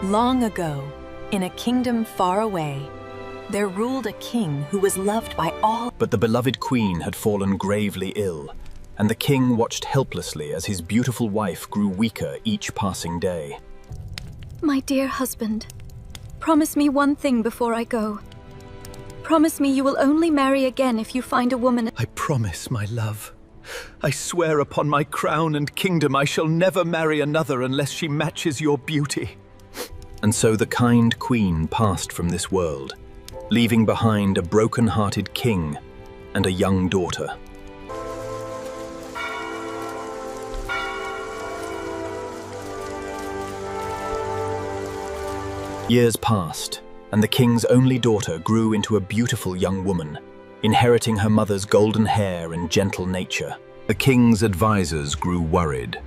Long ago, in a kingdom far away, there ruled a king who was loved by all. But the beloved queen had fallen gravely ill, and the king watched helplessly as his beautiful wife grew weaker each passing day. My dear husband, promise me one thing before I go. Promise me you will only marry again if you find a woman. I promise, my love. I swear upon my crown and kingdom I shall never marry another unless she matches your beauty. And so the kind queen passed from this world, leaving behind a broken-hearted king and a young daughter. Years passed, and the king's only daughter grew into a beautiful young woman, inheriting her mother's golden hair and gentle nature. The king's advisors grew worried,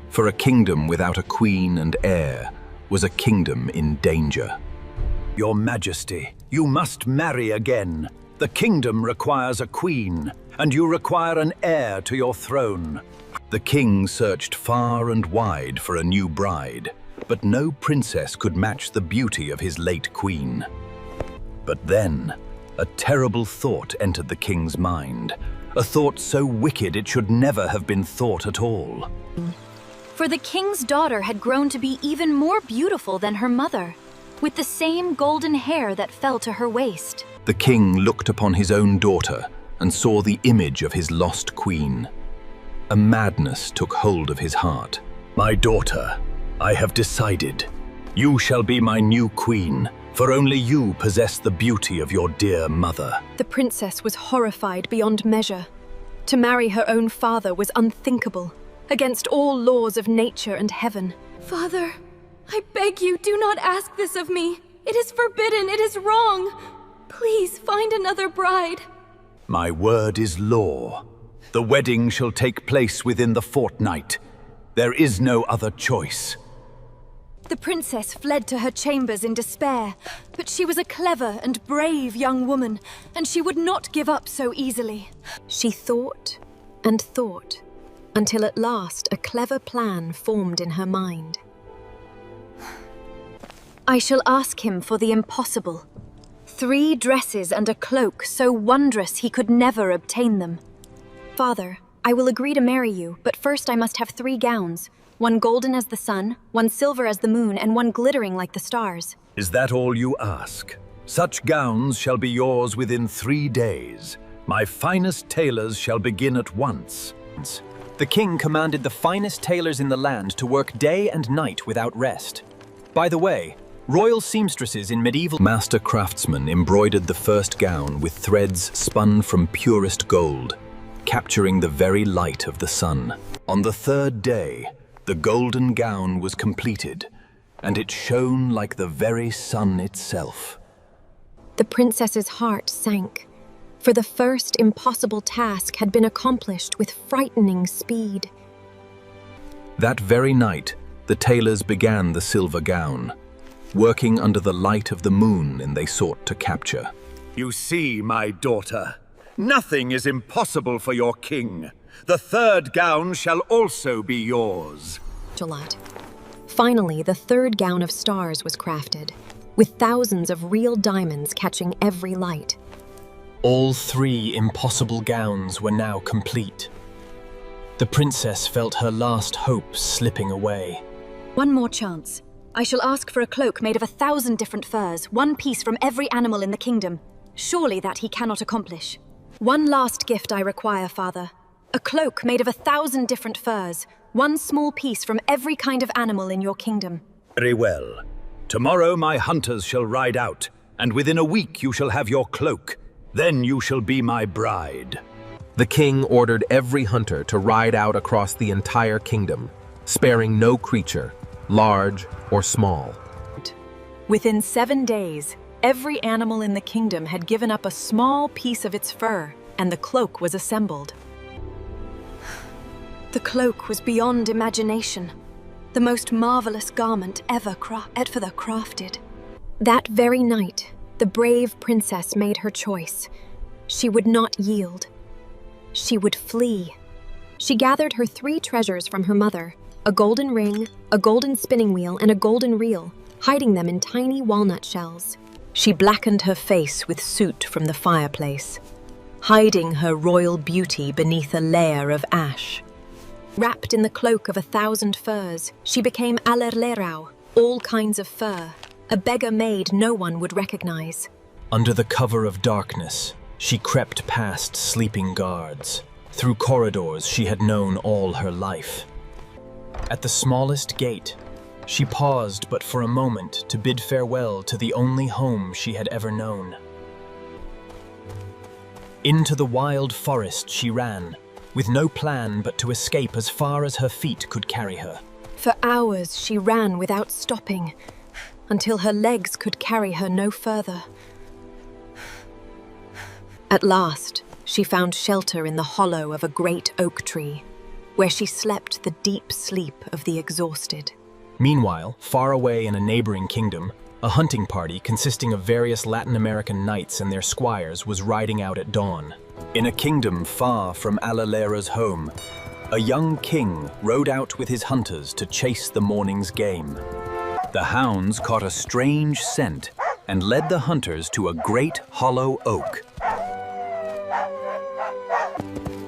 for a kingdom without a queen and heir was a kingdom in danger. Your Majesty, you must marry again. The kingdom requires a queen, and you require an heir to your throne. The king searched far and wide for a new bride, but no princess could match the beauty of his late queen. But then, a terrible thought entered the king's mind, a thought so wicked it should never have been thought at all. For the king's daughter had grown to be even more beautiful than her mother, with the same golden hair that fell to her waist. The king looked upon his own daughter and saw the image of his lost queen. A madness took hold of his heart. My daughter, I have decided. You shall be my new queen, for only you possess the beauty of your dear mother. The princess was horrified beyond measure. To marry her own father was unthinkable, against all laws of nature and heaven. Father, I beg you, do not ask this of me. It is forbidden, it is wrong. Please find another bride. My word is law. The wedding shall take place within the fortnight. There is no other choice. The princess fled to her chambers in despair, but she was a clever and brave young woman, and she would not give up so easily. She thought and thought, until at last a clever plan formed in her mind. I shall ask him for the impossible. 3 dresses and a cloak so wondrous he could never obtain them. Father, I will agree to marry you, but first I must have 3 gowns. 1 golden as the sun, 1 silver as the moon, and 1 glittering like the stars. Is that all you ask? Such gowns shall be yours within 3 days. My finest tailors shall begin at once. The king commanded the finest tailors in the land to work day and night without rest. By the way, royal seamstresses in medieval master craftsmen embroidered the first gown with threads spun from purest gold, capturing the very light of the sun. On the 3rd day, the golden gown was completed, and it shone like the very sun itself. The princess's heart sank, for the first impossible task had been accomplished with frightening speed. That very night, the tailors began the silver gown, working under the light of the moon they sought to capture. You see, my daughter, nothing is impossible for your king. The 3rd gown shall also be yours. Finally, the 3rd gown of stars was crafted, with thousands of real diamonds catching every light. All 3 impossible gowns were now complete. The princess felt her last hope slipping away. One more chance. I shall ask for a cloak made of 1,000 different furs, 1 piece from every animal in the kingdom. Surely that he cannot accomplish. One last gift I require, Father. A cloak made of 1,000 different furs, 1 small piece from every kind of animal in your kingdom. Very well. Tomorrow my hunters shall ride out, and within a week you shall have your cloak. Then you shall be my bride. The king ordered every hunter to ride out across the entire kingdom, sparing no creature, large or small. Within 7 days, every animal in the kingdom had given up a small piece of its fur, and the cloak was assembled. The cloak was beyond imagination, the most marvelous garment ever crafted. That very night, the brave princess made her choice. She would not yield. She would flee. She gathered her 3 treasures from her mother, a golden ring, a golden spinning wheel, and a golden reel, hiding them in tiny walnut shells. She blackened her face with soot from the fireplace, hiding her royal beauty beneath a layer of ash. Wrapped in the cloak of 1,000 furs, she became Allerleirauh, all kinds of fur, a beggar maid no one would recognize. Under the cover of darkness, she crept past sleeping guards, through corridors she had known all her life. At the smallest gate, she paused but for a moment to bid farewell to the only home she had ever known. Into the wild forest she ran, with no plan but to escape as far as her feet could carry her. For hours she ran without stopping, until her legs could carry her no further. At last, she found shelter in the hollow of a great oak tree, where she slept the deep sleep of the exhausted. Meanwhile, far away in a neighboring kingdom, a hunting party consisting of various Latin American knights and their squires was riding out at dawn. In a kingdom far from Allerleirauh's home, a young king rode out with his hunters to chase the morning's game. The hounds caught a strange scent and led the hunters to a great hollow oak.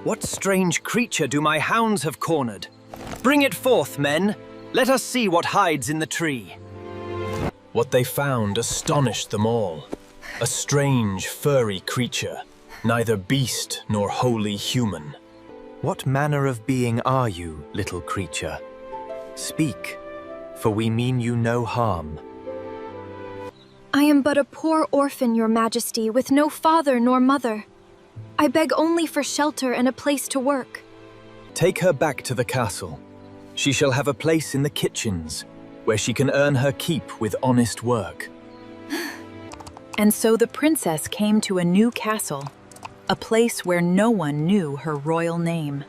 What strange creature do my hounds have cornered? Bring it forth, men. Let us see what hides in the tree. What they found astonished them all. A strange, furry creature, neither beast nor wholly human. What manner of being are you, little creature? Speak, for we mean you no harm. I am but a poor orphan, your majesty, with no father nor mother. I beg only for shelter and a place to work. Take her back to the castle. She shall have a place in the kitchens, where she can earn her keep with honest work. And so the princess came to a new castle, a place where no one knew her royal name.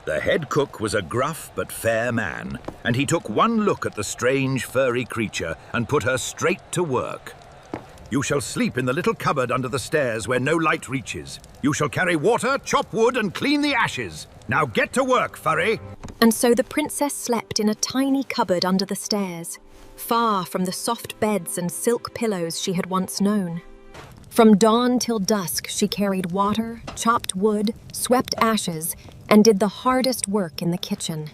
The head cook was a gruff but fair man, and he took one look at the strange furry creature and put her straight to work. You shall sleep in the little cupboard under the stairs where no light reaches. You shall carry water, chop wood, and clean the ashes. Now get to work, furry! And so the princess slept in a tiny cupboard under the stairs, far from the soft beds and silk pillows she had once known. From dawn till dusk, she carried water, chopped wood, swept ashes, and did the hardest work in the kitchen.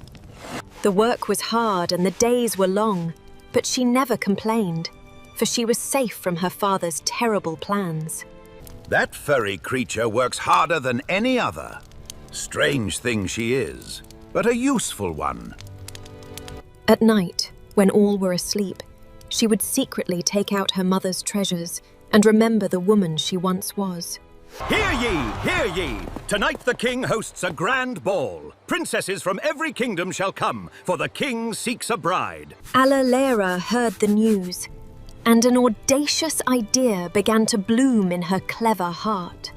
The work was hard and the days were long, but she never complained, for she was safe from her father's terrible plans. That furry creature works harder than any other. Strange thing she is, but a useful one. At night, when all were asleep, she would secretly take out her mother's treasures and remember the woman she once was. Hear ye, hear ye! Tonight the king hosts a grand ball. Princesses from every kingdom shall come, for the king seeks a bride. Allerleirauh heard the news, and an audacious idea began to bloom in her clever heart.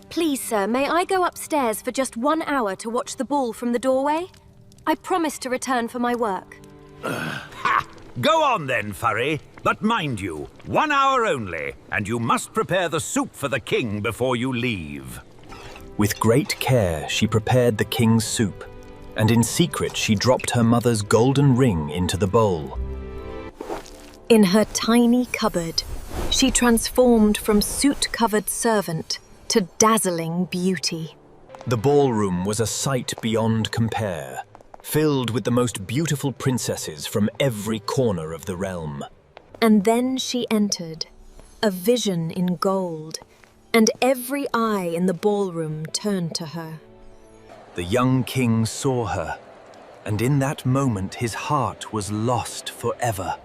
Please, sir, may I go upstairs for just 1 hour to watch the ball from the doorway? I promise to return for my work. Ha! Go on then, furry. But mind you, 1 hour only, and you must prepare the soup for the king before you leave. With great care, she prepared the king's soup, and in secret she dropped her mother's golden ring into the bowl. In her tiny cupboard, she transformed from soot-covered servant to dazzling beauty. The ballroom was a sight beyond compare, filled with the most beautiful princesses from every corner of the realm. And then she entered, a vision in gold, and every eye in the ballroom turned to her. The young king saw her, and in that moment his heart was lost forever.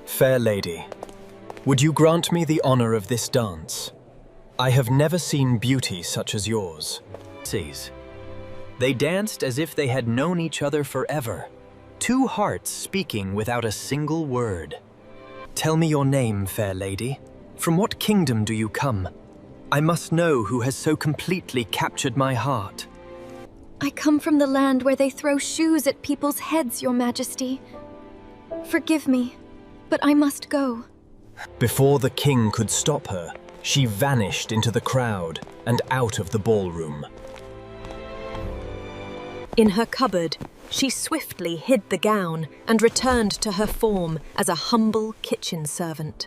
Fair lady, would you grant me the honor of this dance? I have never seen beauty such as yours. They danced as if they had known each other forever. Two hearts speaking without a single word. Tell me your name, fair lady. From what kingdom do you come? I must know who has so completely captured my heart. I come from the land where they throw shoes at people's heads, your majesty. Forgive me, but I must go. Before the king could stop her, she vanished into the crowd and out of the ballroom. In her cupboard, she swiftly hid the gown and returned to her form as a humble kitchen servant.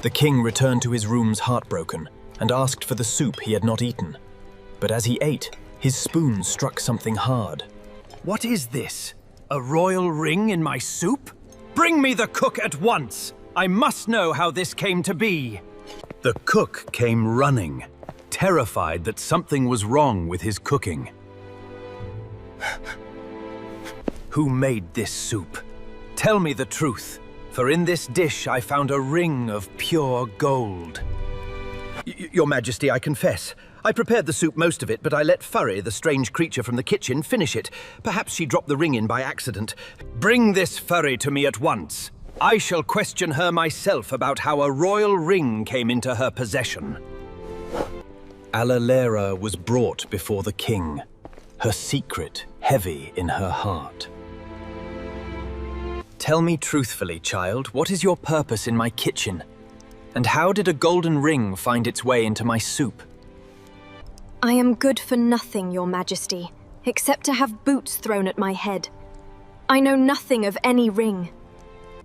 The king returned to his rooms heartbroken and asked for the soup he had not eaten. But as he ate, his spoon struck something hard. What is this? A royal ring in my soup? Bring me the cook at once! I must know how this came to be. The cook came running, terrified that something was wrong with his cooking. Who made this soup? Tell me the truth, for in this dish I found a ring of pure gold. Your Majesty, I confess. I prepared the soup, most of it, but I let Furry, the strange creature from the kitchen, finish it. Perhaps she dropped the ring in by accident. Bring this Furry to me at once. I shall question her myself about how a royal ring came into her possession. Allerleirauh was brought before the king, her secret heavy in her heart. Tell me truthfully, child, what is your purpose in my kitchen? And how did a golden ring find its way into my soup? I am good for nothing, Your Majesty, except to have boots thrown at my head. I know nothing of any ring.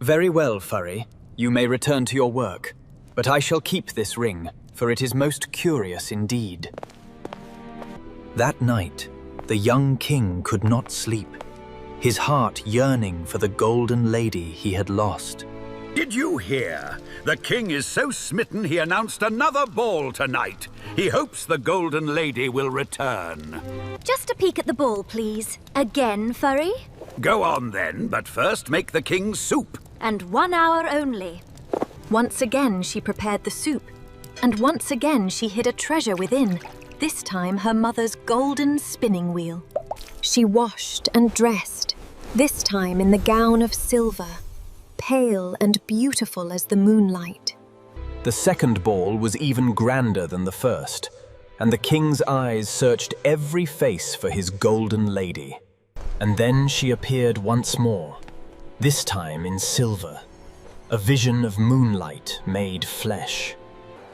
Very well, Furry. You may return to your work, but I shall keep this ring, for it is most curious indeed. That night, the young king could not sleep, his heart yearning for the golden lady he had lost. Did you hear? The king is so smitten he announced another ball tonight. He hopes the golden lady will return. Just a peek at the ball, please. Again, Furry? Go on then, but first make the king's soup. And 1 hour only. Once again she prepared the soup, and once again she hid a treasure within, this time her mother's golden spinning wheel. She washed and dressed, this time in the gown of silver, pale and beautiful as the moonlight. The second ball was even grander than the first, and the king's eyes searched every face for his golden lady. And then she appeared once more, this time in silver, a vision of moonlight made flesh.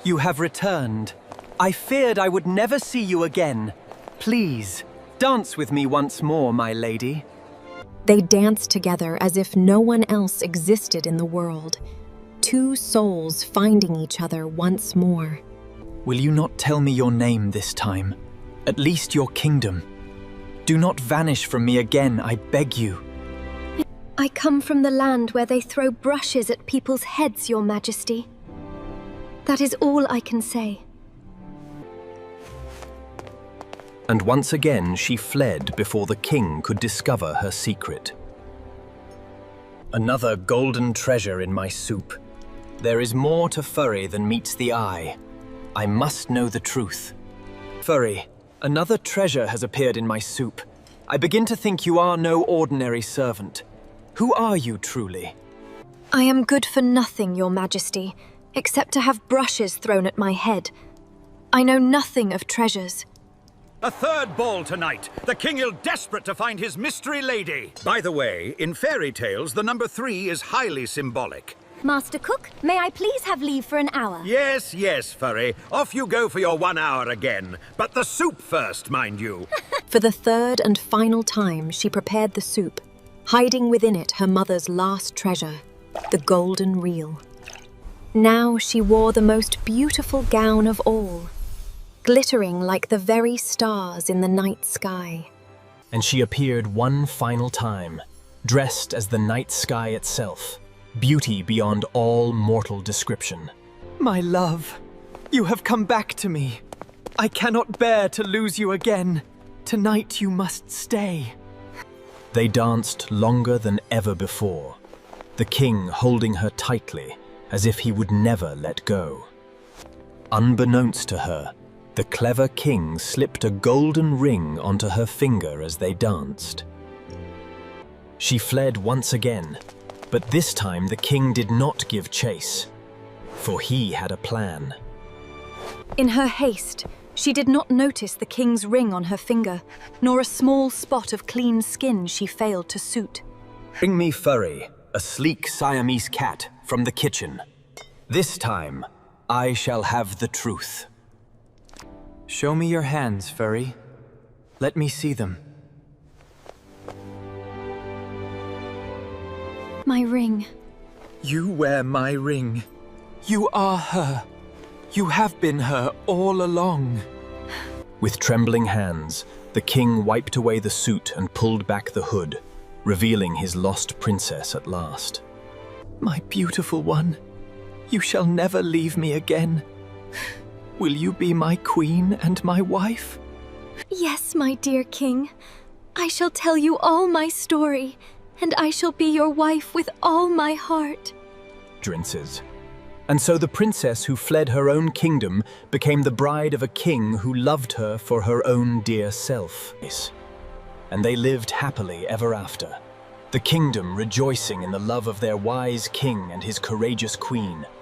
You have returned. I feared I would never see you again. Please, dance with me once more, my lady. They danced together as if no one else existed in the world, two souls finding each other once more. Will you not tell me your name this time? At least your kingdom. Do not vanish from me again, I beg you. I come from the land where they throw brushes at people's heads, Your Majesty. That is all I can say. And once again she fled before the king could discover her secret. Another golden treasure in my soup. There is more to Furry than meets the eye. I must know the truth. Furry, another treasure has appeared in my soup. I begin to think you are no ordinary servant. Who are you truly? I am good for nothing, Your Majesty, except to have brushes thrown at my head. I know nothing of treasures. A third ball tonight. The king is desperate to find his mystery lady. By the way, in fairy tales, the number 3 is highly symbolic. Master Cook, may I please have leave for an hour? Yes, yes, Furry. Off you go for your 1 hour again. But the soup first, mind you. For the third and final time, she prepared the soup, hiding within it her mother's last treasure, the golden reel. Now she wore the most beautiful gown of all, glittering like the very stars in the night sky. And she appeared one final time, dressed as the night sky itself, beauty beyond all mortal description. My love, you have come back to me. I cannot bear to lose you again. Tonight you must stay. They danced longer than ever before, the king holding her tightly as if he would never let go. Unbeknownst to her, the clever king slipped a golden ring onto her finger as they danced. She fled once again, but this time the king did not give chase, for he had a plan. In her haste, she did not notice the king's ring on her finger, nor a small spot of clean skin she failed to suit. Bring me Furry, a sleek Siamese cat, from the kitchen. This time, I shall have the truth. Show me your hands, Furry. Let me see them. My ring. You wear my ring. You are her. You have been her all along. With trembling hands, the king wiped away the soot and pulled back the hood, revealing his lost princess at last. My beautiful one, you shall never leave me again. Will you be my queen and my wife? Yes, my dear king. I shall tell you all my story, and I shall be your wife with all my heart. Drinces. And so the princess who fled her own kingdom became the bride of a king who loved her for her own dear self. And they lived happily ever after, the kingdom rejoicing in the love of their wise king and his courageous queen.